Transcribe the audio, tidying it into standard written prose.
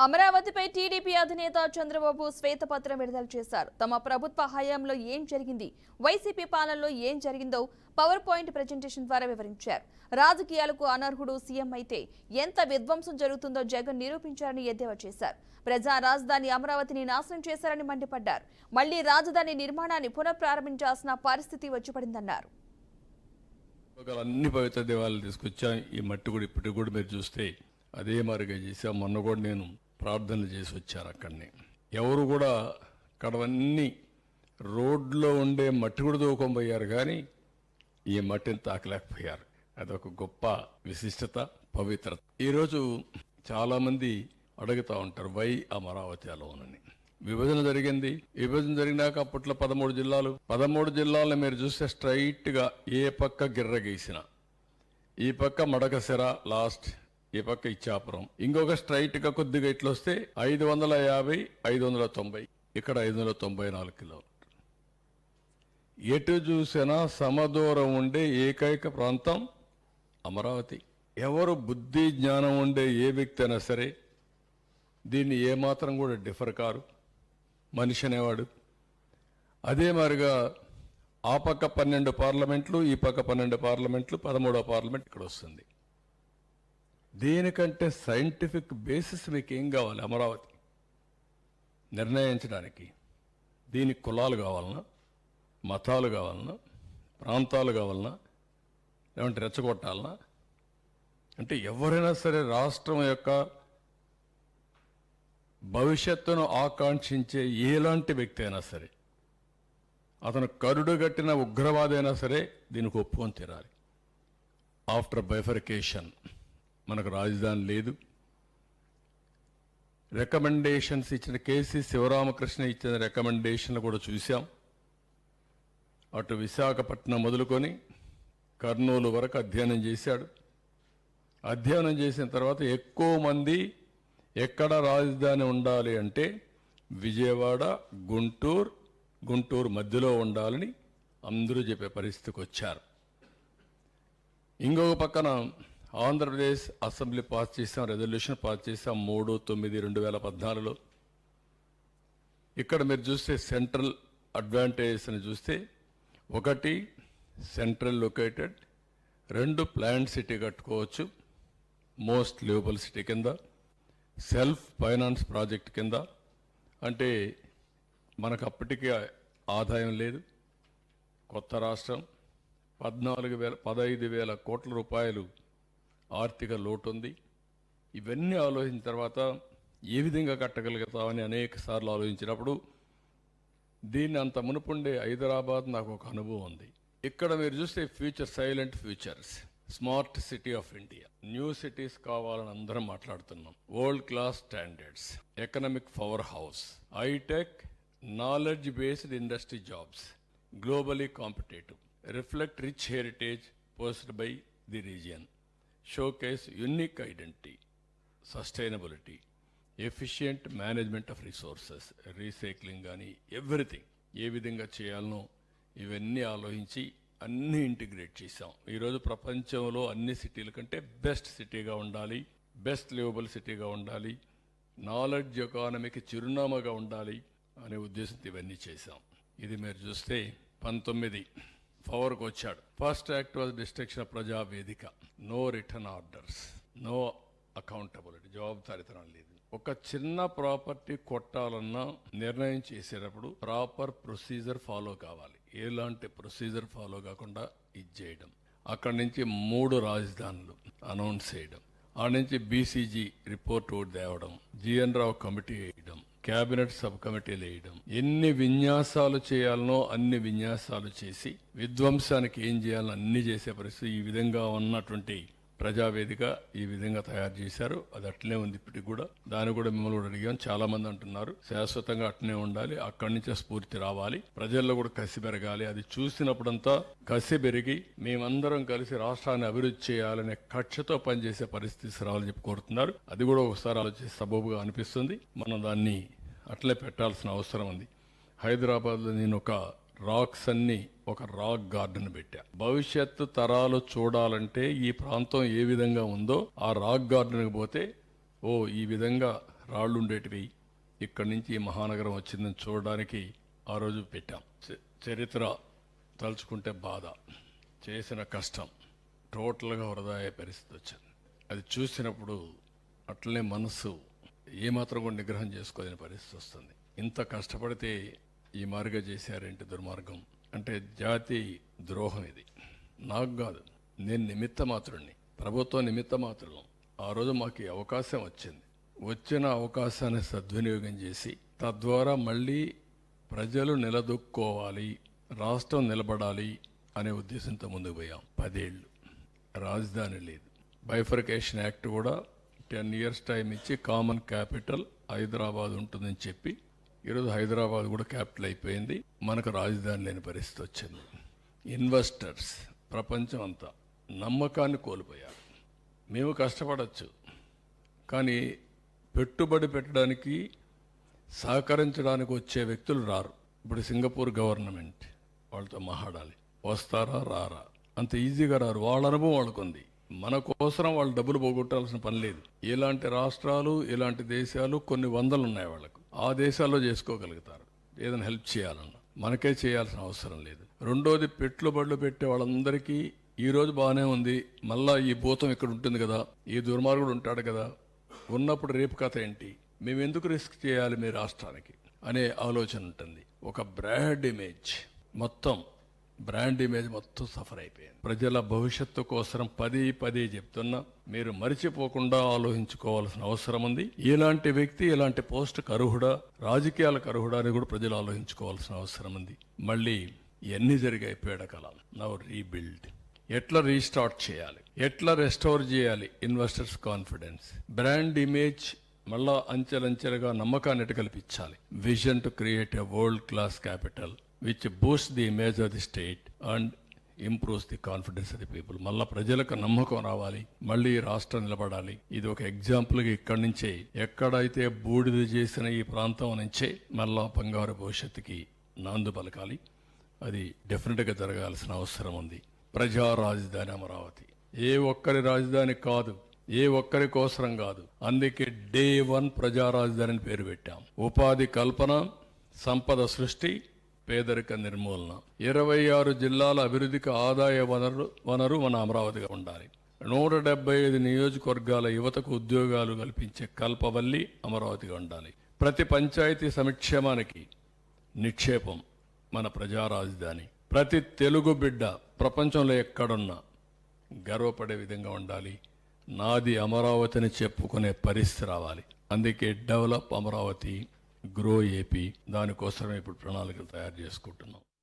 అమరావతిపై TDP అధినేత చంద్రబాబు శ్వేతపత్రం విడుదల చేశారు. తమ ప్రభుత్వ హయాంలో ఏం జరిగింది, వైసీపీ పాలనలో ఏం జరిగిందో పవర్ పాయింట్ ప్రెజెంటేషన్ ద్వారా వివరించారు. రాజకీయాలకు అనర్హుడు సీఎం అయితే ఎంత విధ్వంసం జరుగుతుందో జగన్ నిరూపించారని ఎద్దేవా చేశారు. ప్రజా రాజధాని అమరావతిని నాశనం చేశారని మండిపడ్డారు. మళ్లీ రాజధాని నిర్మాణాన్ని పునఃప్రారంభించాల్సిన పరిస్థితి వచ్చిపడిందన్నారు. అన్ని పవిత్ర దేవాలయాలు తీసుకొచ్చాం. ఈ మట్టి కూడా ఇప్పటికి కూడా మీరు చూస్తే అదే మారిగా చేశాం. మొన్న కూడా నేను ప్రార్థనలు చేసి వచ్చాను. అక్కడిని ఎవరు కూడా అక్కడవన్నీ రోడ్లో ఉండే మట్టి కూడా దూకొనిపోయారు, కానీ ఈ మట్టిని తాకలేకపోయారు. అదొక గొప్ప విశిష్టత, పవిత్రత. ఈరోజు చాలామంది అడుగుతూ ఉంటారు, వై అమరావతి అలోనని. విభజన జరిగింది. విభజన జరిగినాక అప్పట్లో 13 జిల్లాలను మీరు చూస్తే స్ట్రైట్గా ఏ పక్క గిర్ర గీసిన, ఈ పక్క మడకసిర లాస్ట్, ఈ పక్క ఇచ్చాపురం, ఇంకొక స్ట్రైట్గా కొద్దిగా ఇట్లా వస్తే 550, 590, ఇక్కడ 594 కిలోమీటర్లు. ఎటు చూసినా సమదూరం ఉండే ఏకైక ప్రాంతం అమరావతి. ఎవరు బుద్ధి జ్ఞానం ఉండే ఏ వ్యక్తి అయినా సరే దీన్ని ఏమాత్రం కూడా డిఫర్ కారు మనిషి అనేవాడు. అదే మాదిరిగా ఆ పక్క 12 పార్లమెంట్లు, ఈ పక్క 12 పార్లమెంట్లు, 13వ పార్లమెంట్ ఇక్కడ వస్తుంది. దీనికంటే సైంటిఫిక్ బేసిస్ మీకు ఏం కావాలి అమరావతి నిర్ణయించడానికి? దీనికి కులాలు కావాలన్నా, మతాలు కావాలన్నా, ప్రాంతాలు కావాలన్నా, లేదంటే రెచ్చగొట్టాలన్నా? అంటే ఎవరైనా సరే రాష్ట్రం యొక్క భవిష్యత్తును ఆకాంక్షించే ఎలాంటి వ్యక్తి అయినా సరే, అతను కరుడుగట్టిన ఉగ్రవాది అయినా సరే దీనికి ఒప్పుకొని తీరాలి. ఆఫ్టర్ బైఫర్కేషన్ మనకు రాజధాని లేదు. రికమెండేషన్స్ ఇచ్చిన కేసీ శివరామకృష్ణ ఇచ్చిన రికమెండేషన్లు కూడా చూసాం. అటు విశాఖపట్నం మొదలుకొని కర్నూలు వరకు అధ్యయనం చేశాడు. అధ్యయనం చేసిన తర్వాత ఎక్కువ మంది ఎక్కడ రాజధాని ఉండాలి అంటే విజయవాడ, గుంటూరు మధ్యలో ఉండాలని అందరూ చెప్పే పరిస్థితికి వచ్చారు. ఇంకొక పక్కన ఆంధ్రప్రదేశ్ అసెంబ్లీ పాస్ చేసాం, రెజల్యూషన్ పాస్ చేసాం 3/9/2014లో. ఇక్కడ మీరు చూస్తే సెంట్రల్ అడ్వాంటేజెస్ అని చూస్తే, 1 సెంట్రల్ లొకేటెడ్, 2 ప్లాంట్ సిటీ కట్టుకోవచ్చు మోస్ట్ లివబుల్ సిటీ కింద, సెల్ఫ్ ఫైనాన్స్ ప్రాజెక్ట్ కింద. అంటే మనకు అప్పటికే ఆదాయం లేదు, కొత్త రాష్ట్రం, 15,000 కోట్ల రూపాయలు ఆర్థిక లోటు ఉంది. ఇవన్నీ ఆలోచించిన తర్వాత ఏ విధంగా కట్టగలుగుతామని అనేక సార్లు ఆలోచించినప్పుడు దీన్ని అంత మునుపుండే హైదరాబాద్ నాకు ఒక అనుభవం ఉంది. ఇక్కడ మీరు చూస్తే future, silent futures, smart city of India, new cities కావాలని అందరం మాట్లాడుతున్నాం. World class standards, economic power house, hi tech, knowledge based industry jobs, globally competitive, reflect rich heritage posed by the region, showcase unique identity, sustainability, efficient management of resources, recycling కానీ everything ఏ విధంగా చేయాలనో ఇవన్నీ ఆలోచించి అన్నీ ఇంటిగ్రేట్ చేశాం. ఈరోజు ప్రపంచంలో అన్ని సిటీల కంటే బెస్ట్ సిటీగా ఉండాలి, బెస్ట్ లివబుల్ సిటీగా ఉండాలి, నాలెడ్జ్ ఎకానమీకి చిరునామాగా ఉండాలి అనే ఉద్దేశంతో ఇవన్నీ చేశాం. ఇది మీరు చూస్తే 19 పవర్కి వచ్చాడు. First act was destruction of Prajavedika, no return orders, no accountability, జవాబుదారీతనం లేదు. ఒక చిన్న ప్రాపర్టీ కొట్టాలన్నా నిర్ణయం చేసేటప్పుడు ప్రాపర్ ప్రొసీజర్ ఫాలో కావాలి. ఎలాంటి ప్రొసీజర్ ఫాలో కాకుండా ఇది చేయడం, అక్కడి నుంచి 3 రాజధానులు అనౌన్స్ చేయడం, ఆ నుంచి బీసీజీ రిపోర్ట్ ఒకటి తేవడం, జిఎన్ రావు కమిటీ వేయడం, క్యాబినెట్ సబ్ కమిటీలు వేయడం, ఎన్ని విన్యాసాలు చేయాలనో అన్ని విన్యాసాలు చేసి విధ్వంసానికి ఏం చేయాలో అన్ని చేసే పరిస్థితి. ఈ విధంగా ఉన్నటువంటి ప్రజావేదిక ఈ విధంగా తయారు చేశారు. అది అట్లనే ఉంది ఇప్పటికి కూడా. దాన్ని కూడా మిమ్మల్ని కూడా అడిగాం. చాలా మంది అంటున్నారు శాశ్వతంగా అట్లనే ఉండాలి, అక్కడి నుంచే స్ఫూర్తి రావాలి, ప్రజల్లో కూడా కసి పెరగాలి. అది చూసినప్పుడంతా కసి పెరిగి మేమందరం కలిసి రాష్ట్రాన్ని అభివృద్ధి చేయాలనే కక్షతో పనిచేసే పరిస్థితి రావాలని చెప్పి కోరుతున్నారు. అది కూడా ఒకసారి ఆలోచించి సబబుగా అనిపిస్తుంది. మనం దాన్ని అట్లే పెట్టాల్సిన అవసరం ఉంది. హైదరాబాద్లో నేను ఒక రాక్స్ అన్ని ఒక రాక్ గార్డెన్ పెట్టా. భవిష్యత్తు తరాలు చూడాలంటే ఈ ప్రాంతం ఏ విధంగా ఉందో ఆ రాక్ గార్డెన్కి పోతే ఈ విధంగా రాళ్ళు ఉండేటివి. ఇక్కడి నుంచి ఈ మహానగరం వచ్చిందని చూడడానికి ఆ రోజు పెట్టాం. చరిత్ర తలుచుకుంటే బాధ, చేసిన కష్టం టోటల్గా వృధా అయ్యే పరిస్థితి వచ్చింది. అది చూసినప్పుడు అట్లనే మనసు ఏమాత్రం కూడా నిగ్రహం చేసుకోలేని పరిస్థితి వస్తుంది. ఇంత కష్టపడితే ఈ మార్గం చేశారేంటి దుర్మార్గం అంటే జాతి ద్రోహం. ఇది నాకు కాదు, నేను నిమిత్త మాత్రుడిని, ప్రభుత్వం నిమిత్త మాత్రం. ఆ రోజు మాకు ఈ అవకాశం వచ్చింది. వచ్చిన అవకాశాన్ని సద్వినియోగం చేసి తద్వారా మళ్ళీ ప్రజలు నిలదొక్కోవాలి, రాష్ట్రం నిలబడాలి అనే ఉద్దేశంతో ముందుకు పోయాం. 10 ఏళ్ళు రాజధాని లేదు. బైఫర్కేషన్ యాక్ట్ కూడా 10 years టైం ఇచ్చి కామన్ క్యాపిటల్ హైదరాబాద్ ఉంటుందని చెప్పి ఈరోజు హైదరాబాద్ కూడా క్యాపిటల్ అయిపోయింది. మనకు రాజధాని లేని పరిస్థితి వచ్చింది. ఇన్వెస్టర్స్ ప్రపంచం అంతా నమ్మకాన్ని కోల్పోయారు. మేము కష్టపడచ్చు, కానీ పెట్టుబడి పెట్టడానికి సహకరించడానికి వచ్చే వ్యక్తులు రారు. ఇప్పుడు సింగపూర్ గవర్నమెంట్ వాళ్ళతో మాట్లాడాలి, వస్తారా రారా, అంత ఈజీగా రారు. వాళ్ళ అనుభవం వాళ్ళకుంది. మన కోసం వాళ్ళు డబ్బులు పోగొట్టాల్సిన పని లేదు. ఇలాంటి రాష్ట్రాలు, ఇలాంటి దేశాలు కొన్ని వందలు ఉన్నాయి వాళ్ళకు. ఆ దేశాల్లో చేసుకోగలుగుతారు ఏదైనా హెల్ప్ చేయాలన్నా. మనకే చేయాల్సిన అవసరం లేదు. రెండోది, పెట్టుబడులు పెట్టే వాళ్ళందరికీ ఈ రోజు బాగానే ఉంది, మళ్ళా ఈ భూతం ఇక్కడ ఉంటుంది కదా, ఈ దుర్మార్గుడు ఉంటాడు కదా, ఉన్నప్పుడు రేపు కథ ఏంటి, మేము ఎందుకు రిస్క్ చేయాలి మీ రాష్ట్రానికి అనే ఆలోచన ఉంటుంది. ఒక బ్రాండ్ ఇమేజ్ మొత్తం సఫర్ అయిపోయింది. ప్రజల భవిష్యత్తు కోసం పదే చెప్తున్నా, మీరు మరిచిపోకుండా ఆలోచించుకోవాల్సిన అవసరం ఉంది. ఇలాంటి వ్యక్తి ఇలాంటి పోస్టుకు అర్హుడా, రాజకీయాలకు అర్హుడా అని కూడా ప్రజలు ఆలోచించుకోవాల్సిన అవసరం ఉంది. మళ్ళీ ఎన్ని జరిగాయి పీడకలాలు. నవ్ రీబిల్డ్, ఎట్లా రీస్టార్ట్ చేయాలి, ఎట్లా రెస్టోర్ చేయాలి ఇన్వెస్టర్స్ కాన్ఫిడెన్స్, బ్రాండ్ ఇమేజ్ మళ్ళా అంచెలంచెలుగా నమ్మకాన్ని కల్పించాలి. Vision to create a world class capital which Boost the image of the state and improves the confidence of the people. మళ్ళా ప్రజలకు నమ్మకం రావాలి, మళ్ళీ రాష్ట్రం నిలబడాలి. ఇది ఒక ఎగ్జాంపుల్గా ఇక్కడి నుంచే, ఎక్కడైతే బూడిద చేసిన ఈ ప్రాంతం నుంచే మళ్ళా బంగారు భవిష్యత్తుకి నాందు పలకాలి. అది డెఫినెట్గా జరగాల్సిన అవసరం ఉంది. ప్రజా రాజధాని అమరావతి ఏ ఒక్కరి రాజధాని కాదు, ఏ ఒక్కరి కోసరం కాదు. అందుకే Day 1 ప్రజా రాజధాని పేరు పెట్టాం. ఉపాధి కల్పన, సంపద సృష్టి, పేదరిక నిర్మూలన, 26 జిల్లాల అభివృద్ధికి ఆదాయ వనరు మన అమరావతిగా ఉండాలి. 175 నియోజకవర్గాల యువతకు ఉద్యోగాలు కల్పించే కల్పవల్లి అమరావతిగా ఉండాలి. ప్రతి పంచాయతీ సంక్షేమానికి నిక్షేపం మన ప్రజా రాజధాని. ప్రతి తెలుగు బిడ్డ ప్రపంచంలో ఎక్కడున్నా గర్వపడే విధంగా ఉండాలి. నాది అమరావతిని చెప్పుకునే పరిస్థితి రావాలి. అందుకే డెవలప్ అమరావతి, గ్రో ఏపీ, దానికోసమే ఇప్పుడు ప్రణాళికలు తయారు చేసుకుంటున్నాం.